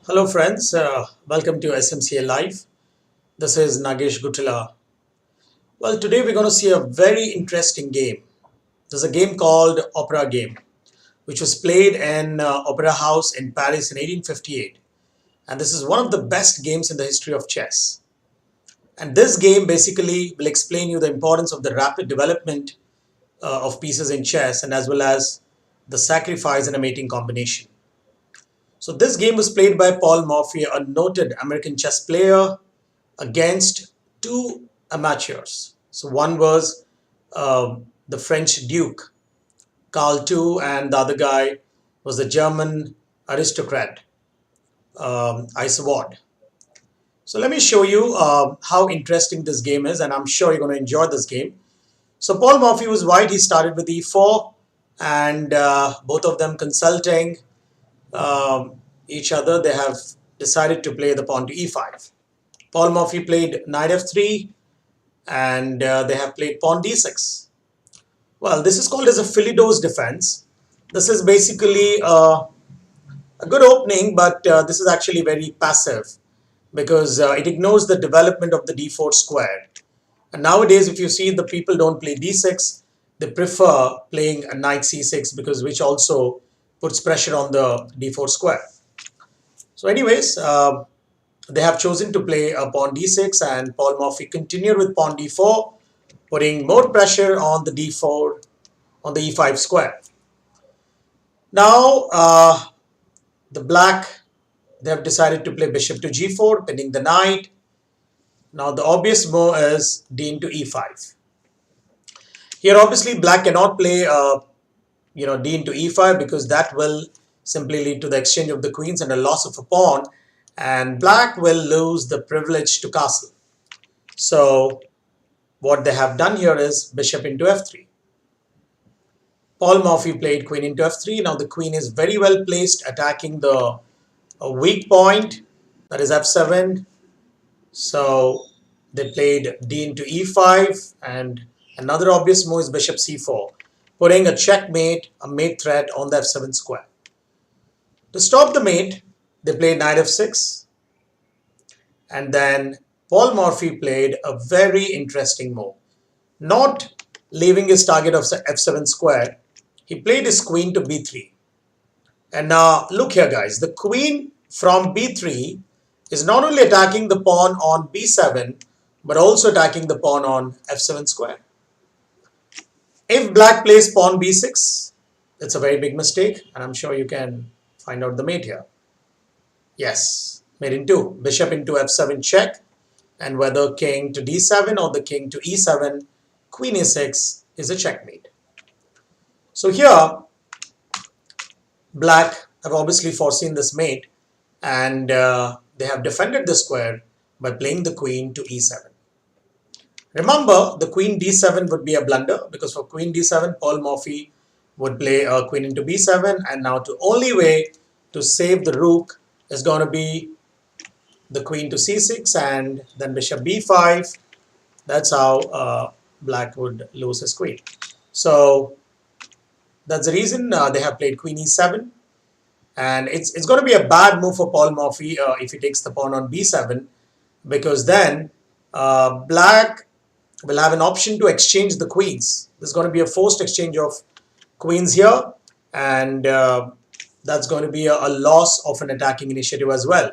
Hello friends, welcome to SMCA Live. This is Nagesh Gutila. Well, today we're going to see a very interesting game. There's a game called Opera Game, which was played in Opera House in Paris in 1858. And this is one of the best games in the history of chess. And this game basically will explain you the importance of the rapid development of pieces in chess and as well as the sacrifice in a mating combination. So this game was played by Paul Morphy, a noted American chess player, against two amateurs. So one was the French Duke, Karl II, and the other guy was the German aristocrat, Isouard. So let me show you how interesting this game is, and I'm sure you're going to enjoy this game. So Paul Morphy was white. He started with e4, and both of them consulting each other, they have decided to play the pawn to e5. Paul Morphy played knight f3, and they have played pawn d6. Well, this is called as a Philidor's defense. This is basically a good opening, but this is actually very passive because it ignores the development of the d4 square. And nowadays, if you see, the people don't play d6, they prefer playing a knight c6 because which also puts pressure on the d4 square. So anyways, they have chosen to play a pawn d6, and Paul Morphy continued with pawn d4, putting more pressure on the d4, on the e5 square. Now, the black, they have decided to play bishop to g4, pinning the knight. Now, the obvious move is d into e5. Here, obviously, black cannot play, d into e5 because that will simply lead to the exchange of the queens and a loss of a pawn, and black will lose the privilege to castle. So what they have done here is bishop into f3. Paul Morphy played queen into f3. Now the queen is very well placed, attacking the weak point, that is f7. So they played d into e5, and another obvious move is bishop c4, putting a checkmate, a mate threat on the f7 square. To stop the mate, they played knight f6, and then Paul Morphy played a very interesting move. Not leaving his target of f7 square, he played his queen to b3. And now look here guys, the queen from b3 is not only attacking the pawn on b7, but also attacking the pawn on f7 square. If black plays pawn b6, it's a very big mistake, and I'm sure you can find out the mate here. Yes, mate in 2. Bishop into f7 check, and whether king to d7 or the king to e7, queen e6 is a checkmate. So here, black have obviously foreseen this mate, and they have defended the square by playing the queen to e7. Remember, the queen d7 would be a blunder because for queen d7, Paul Morphy would play a queen into b7, and now the only way to save the rook is going to be the queen to c6 and then bishop b5. That's how black would lose his queen. So that's the reason they have played queen e7, and it's going to be a bad move for Paul Morphy if he takes the pawn on b7, because then black will have an option to exchange the queens. There's going to be a forced exchange of queens here, and that's going to be a loss of an attacking initiative as well.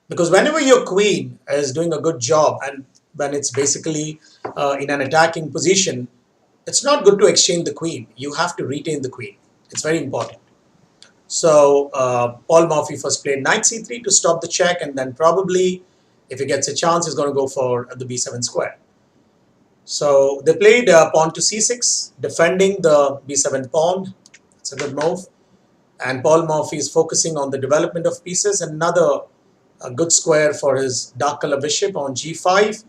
Because whenever your queen is doing a good job and when it's basically in an attacking position, it's not good to exchange the queen. You have to retain the queen. It's very important. So Paul Morphy first played knight c3 to stop the check, and then probably, if he gets a chance, he's going to go for the b7 square. So they played pawn to c6, defending the b7 pawn. It's a good move. And Paul Morphy is focusing on the development of pieces. Another good square for his dark color bishop on g5.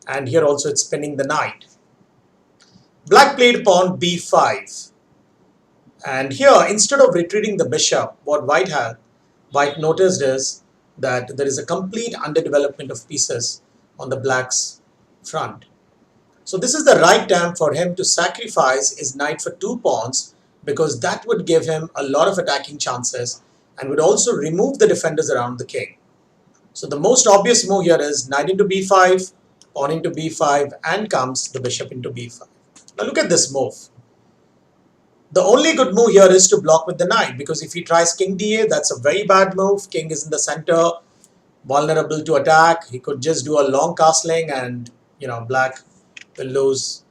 And here also it's pinning the knight. Black played pawn b5. And here, instead of retreating the bishop, what white noticed is that there is a complete underdevelopment of pieces on the black's front. So this is the right time for him to sacrifice his knight for 2 pawns, because that would give him a lot of attacking chances and would also remove the defenders around the king. So the most obvious move here is knight into b5, pawn into b5, and comes the bishop into b5. Now look at this move. The only good move here is to block with the knight, because if he tries king d8, that's a very bad move. King is in the center, vulnerable to attack. He could just do a long castling, and black will lose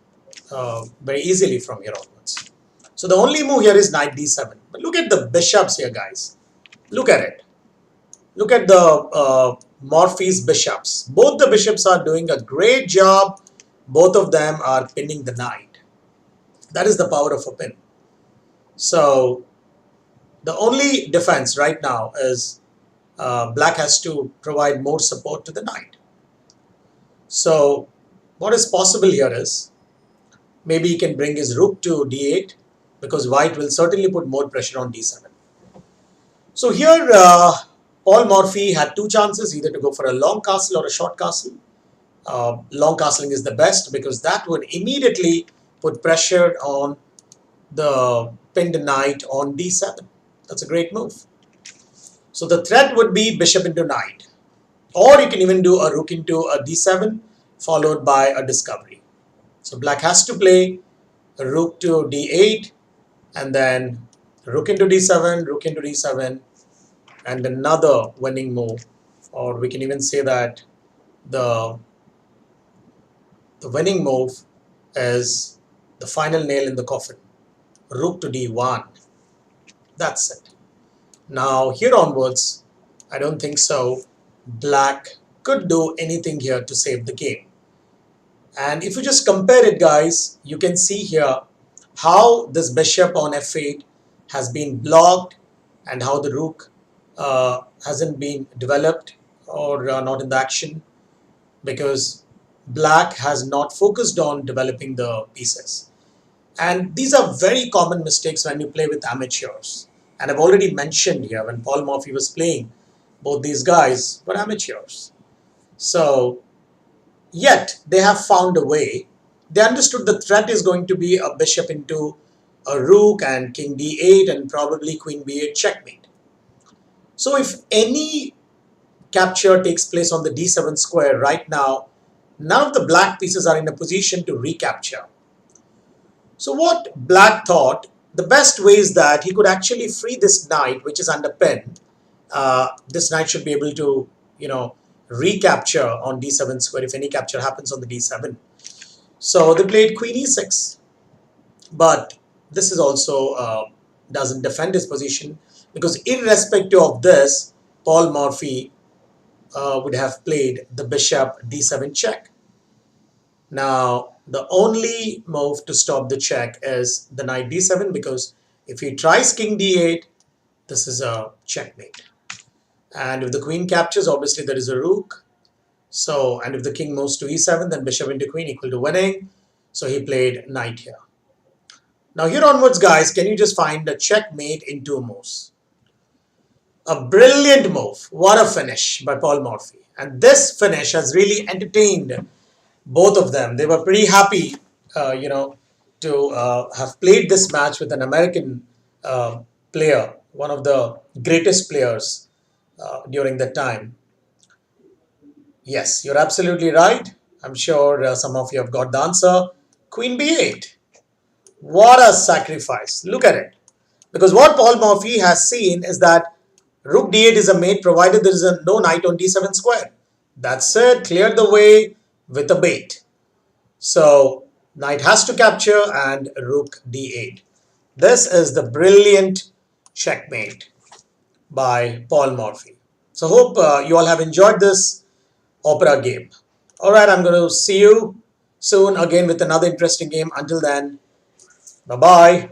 very easily from here onwards. So the only move here is knight d7. But look at the bishops here, guys. Look at it. Look at the Morphy's bishops. Both the bishops are doing a great job. Both of them are pinning the knight. That is the power of a pin. So the only defense right now is black has to provide more support to the knight. So what is possible here is maybe he can bring his rook to d8, because white will certainly put more pressure on d7. So here Paul Morphy had two chances, either to go for a long castle or a short castle. Long castling is the best, because that would immediately put pressure on the pinned knight on d7. That's a great move. So the threat would be bishop into knight, or you can even do a rook into a d7 followed by a discovery. So black has to play a rook to d8, and then rook into d7, rook into d7, and another winning move, or we can even say that the winning move is the final nail in the coffin, rook to d1. That's it. Now here onwards, I don't think so black could do anything here to save the game. And if you just compare it, guys, you can see here how this bishop on f8 has been blocked, and how the rook hasn't been developed, or not in the action, because black has not focused on developing the pieces. And these are very common mistakes when you play with amateurs. And I've already mentioned here, when Paul Morphy was playing, both these guys were amateurs. So yet they have found a way. They understood the threat is going to be a bishop into a rook and king d8 and probably queen b8 checkmate. So if any capture takes place on the d7 square right now, none of the black pieces are in a position to recapture. So what black thought, the best way is that he could actually free this knight, which is under pin. This knight should be able to, recapture on d7 square if any capture happens on the d7. So they played queen e6. But this is also doesn't defend his position, because irrespective of this, Paul Morphy would have played the bishop d7 check. Now, the only move to stop the check is the knight d7, because if he tries king d8, this is a checkmate. And if the queen captures, obviously there is a rook. So, and if the king moves to e7, then bishop into queen equal to winning. So he played knight here. Now here onwards, guys, can you just find a checkmate in two moves? A brilliant move. What a finish by Paul Morphy. And this finish has really entertained both of them. They were pretty happy, to have played this match with an American player, one of the greatest players during that time. Yes, you're absolutely right. I'm sure some of you have got the answer. Queen b8. What a sacrifice. Look at it. Because what Paul Morphy has seen is that rook d8 is a mate provided there is no knight on d7 square. That's it. Cleared the way with a bait. So knight has to capture and rook d8. This is the brilliant checkmate by Paul Morphy. So hope you all have enjoyed this opera game. Alright, I'm going to see you soon again with another interesting game. Until then, bye-bye.